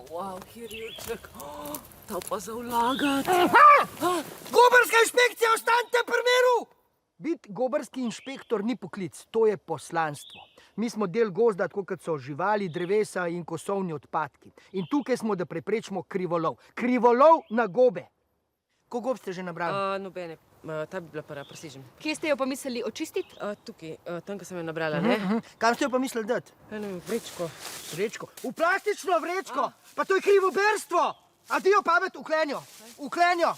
Wow, Kirjurček, to pa za vlagati. Gobarska inšpekcija, ostanite pri miru! Biti gobarski inšpektor ni poklic, to je poslanstvo. Mi smo del gozda, tako kot so živali, drevesa in kosovni odpadki. In tukaj smo, da preprečimo krivolov. Krivolov na gobe. Koliko gob ste že nabrali? Nobene, ta bi bila prva, presežem. Kje ste jo pa mislili očistiti? Tukaj, tam, ko sem jo nabrala, ne? Kam ste jo pa mislili dati? Ne vem, vrečko. Vrečko? V plastično vrečko? Pa to je krivoberstvo! A ti jo pamet uklenjo? Uklenjo!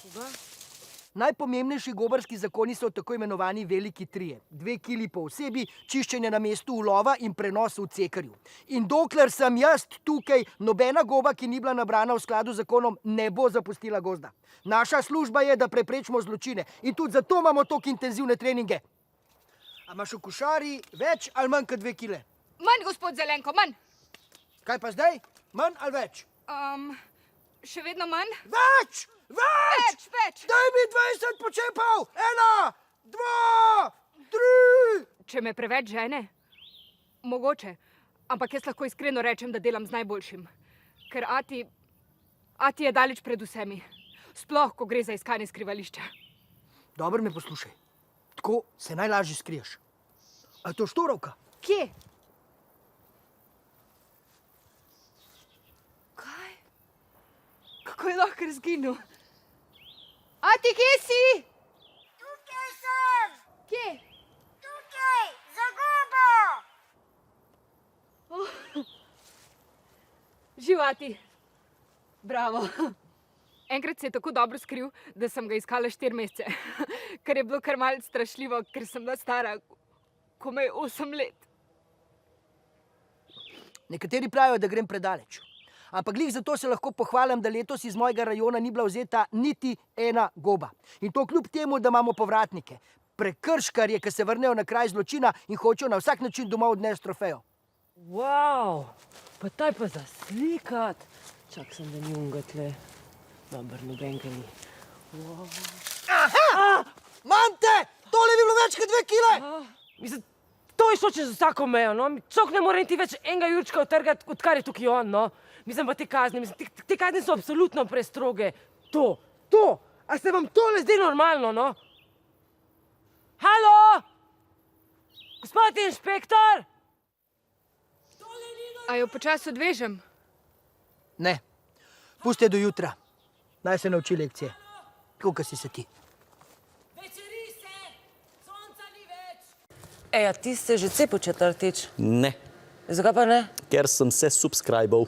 Najpomembnejši gobarski zakoni so tako imenovani veliki trije. 2 kili po osebi, čiščenje na mestu ulova in prenos v cekarju. In dokler sem jaz tukaj, nobena goba, ki ni bila nabrana v skladu z zakonom, ne bo zapustila gozda. Naša služba je, da preprečimo zločine. In tudi zato imamo toliko intenzivne treninge. A imaš v košari več ali manj kot 2 kile? Manj, gospod Zelenko, manj. Kaj pa zdaj? Manj ali več? Še vedno manj? Več! Več! Več! Daj mi 20 počepal! 1, 2, 3! Če me preveč žene? Mogoče. Ampak jaz lahko iskreno rečem, da delam z najboljšim. Ker Ati je daleč pred vsemi. Sploh, ko gre za iskanje skrivališča. Dobro me poslušaj. Tako se najlažje skriješ. A je to štorovka? Kje? Kaj? Kako je lahko razginil? Ati, kje si? Tukaj sem! Kje? Tukaj! Za gobo! Živ, Ati. Bravo. Enkrat se je tako dobro skril, da sem ga iskala 4 mesece. Kar je bilo kar malce strašljivo, ker sem bila stara komaj 8 let. Nekateri pravijo, da grem predaleč. Ampak glih zato se lahko pohvalim, da letos iz mojega rajona ni bila vzeta niti ena goba. In to kljub temu, da imamo povratnike. Prekrškarje, ki se vrnejo na kraj zločina in hočejo na vsak način domov odnesti trofejo. Wow, pa taj pa za slikat. Čak sem, da ni unga tle. Dobar, nobenka ni. Aha! Mante! Tole bi bilo več kot 2 kile! Mislim, to je šlo čez vsako mejo, no. Cok ne more niti več enega jurčka odtrgati, odkar je tukaj on, no. Mislim, pa te kazni, te kazni so absolutno prestroge. To! A se vam tole zdi normalno, no? Halo? Gospod inšpektor? A jo počasi odvežem? Ne. Pusti do jutra. Naj se nauči lekcije. Tako, kot si se ti. Večeri se! Sonca ni več! Ej, a ti ste že cepo četrtič? Ne, Zakaj pa ne? ker sem se subscribal.